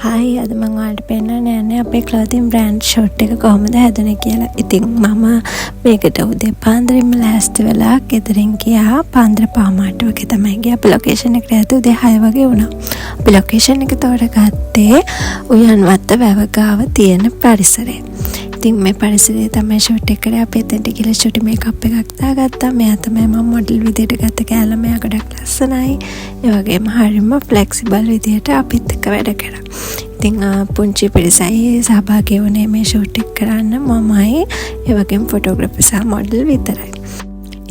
Hi අද මම ඔයාලට පෙන්නන්න යන්නේ අපේ ක්ලෝතින් බ්‍රෑන්ඩ් ෂොට් එක කොහොමද හැදුනේ කියලා. ඉතින් මම මේකට උදේ පාන්දරින්ම ලෑස්ති වෙලා ගෙදරින් ගියා. පාන්දර පාමාට වගේ තමයි ගියා. අපි ලොකේෂන් එකට යද්දී උදේ 6 වගේ වුණා. අපි ලොකේෂන් එක තෝරගත්තේ උයන්වත්ත වැව ගාව තියෙන පරිසරේ. ඉතින් මේ පරිසරයේ තමයි ෂොට් එක කරේ. අපි එතනට ගිහලා ෂොට් මේකප් එකක් දාගත්තා. මෙයා තමයි මම මොඩල් විදියට ගත්ත කෑල්ල. මෙයා ගොඩක් ලස්සනයි. ඒ වගේම හරියම ෆ්ලෙක්සිබල් විදියට අපිත් එක්ක වැඩ කරා. ඉතින් පුංචි පිරිසයි සහභාගී වුණේ මේ ෂූට් එක කරන්න. මමයි ඒ වගේම ෆොටෝග්‍රැෆර් සහ මොඩල් විතරයි.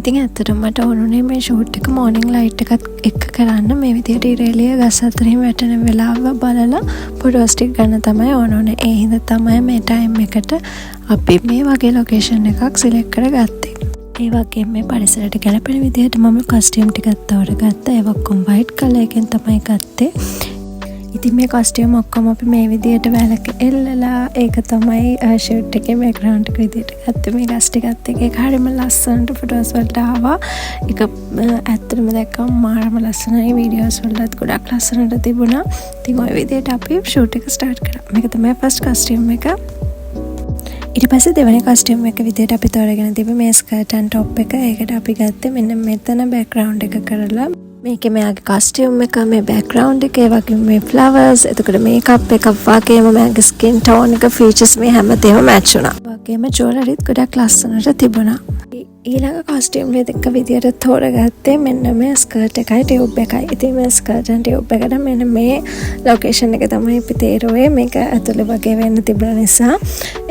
ඉතින් ඇත්තටම මට ඕනුනේ මේ ෂූට් එක මෝර්නින් ලයිට් එකත් එක්ක කරන්න. මේ විදියට ඉරේලිය ගස් අතරින් වැටෙන වෙලාව බලලා ෆොටෝස් ටික ගන්න තමයි ඕනුනේ. ඒ හින්දා තමයි මේ ටයිම් එකට අපි මේ වගේ ලොකේෂන් එකක් සිලෙක්ට් කරගත්තේ. ඒ වගේම මේ පරිසරයට ගැලපෙන විදිහට මම කස්ටියම් ටිකක් තෝරගත්තා. ඒක ඔක්කොම වයිට් කලර් එකෙන් තමයි ගත්තේ. ඉතින් මේ කස්ටියම් ඔක්කොම අපි මේ විදියට වැලක එල්ලලා ඒක තමයි ෂූට් එකේ බෑග්ග්‍රවුන්ඩ් එක විදියට ගත්තේ. මේ ගස් ටිකත් එක්ක ඒක හරියම ලස්සනට ෆොටෝස් වලට ආවා. ඒක ඇත්තටම දැක්කම මාරම ලස්සනයි. වීඩියෝස් වලත් ගොඩක් ලස්සනට තිබුණා. ඉතින් ওই විදියට අපි ෂූට් එක ස්ටාර්ට් කරා. මේක තමයි ෆස්ට් කස්ටියම් එක. ඊට පස්සේ දෙවෙනි කස්ටියම් එක විදියට අපි තෝරගෙන තිබ්බේ මේ ස්කර්ට් ඇන්ඩ් টොප් එක. ඒකට අපි ගත්තේ මෙන්න මෙතන බෑග්ග්‍රවුන්ඩ් එක කරලා. මේකේ මෙයාගේ කස්ටියම් එක, මේ බෑග්ග්‍රවුන්ඩ් එක, ඒ වගේම මේ ෆ්ලවර්ස්, එතකොට මේකප් එක වගේම මගේ ස්කින් ටෝන් එක, ෆීචර්ස් මේ හැමදේම මැච් වුණා. වගේම ජුවලරිත් ගොඩක් ලස්සනට තිබුණා. ඊළඟ කස්ටියම් එක විදියට තෝරගත්තේ මෙන්න මේ ස්කර්ට් එකයි ටියුබ් එකයි. ඉතින් මේ ස්කර්ට් ඇන්ඩ් ටියුබ් එකට මෙන්න මේ ලොකේෂන් එක තමයි අපි තේරුවේ. මේක ඇතුළේ වගේ වෙන්න තිබුණ නිසා.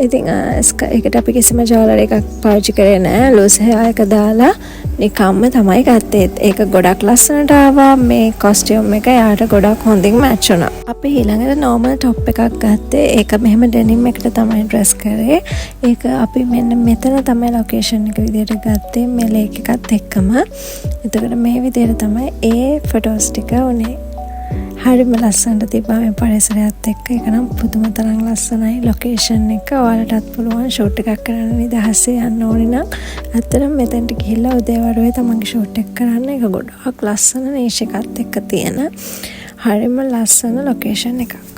ඉතින් ඒකට අපි කිසිම ජුවලරි එකක් පාවිච්චි කරේ නැහැ. ලූස් හෙයර් එක දාලා නිකම්ම තමයි ගත්තේ. ඒක ගොඩක් ලස්සනට ආවා. මේ කස්ටියම් එක යාට ගොඩක් හොඳින් මැච් වුණා. අපි ඊළඟට නෝමල් টොප් එකක් ගත්තේ. ඒක මෙහෙම ඩෙනිම් එකට තමයි ඩ්‍රෙස් කරේ. ඒක අපි මෙන්න මෙතන තමයි ලොකේෂන් එක විදියට ගත්තේ මේ ලේක් එකත් එක්කම. එතකොට මේ විදිහට තමයි ඒ ෆොටෝස් ටික උනේ. හරිම ලස්සනට තිබ්බා මේ පරිසරයත් එක්ක. ඒක නම් පුදුම තරම් ලස්සනයි ලොකේෂන් එක. ඔයාලටත් පුළුවන් ෂූට් එකක් කරන්න නිදහසේ යන්න ඕනේ නම් ඇත්තටම මෙතෙන්ට ගිහිල්ලා උදේවරුේ තමන්ගේ ෂූට් එක කරන්න. ඒක ගොඩක් ලස්සන නීෂ් එකත් එක්ක තියෙන හරිම ලස්සන ලොකේෂන් එකක්.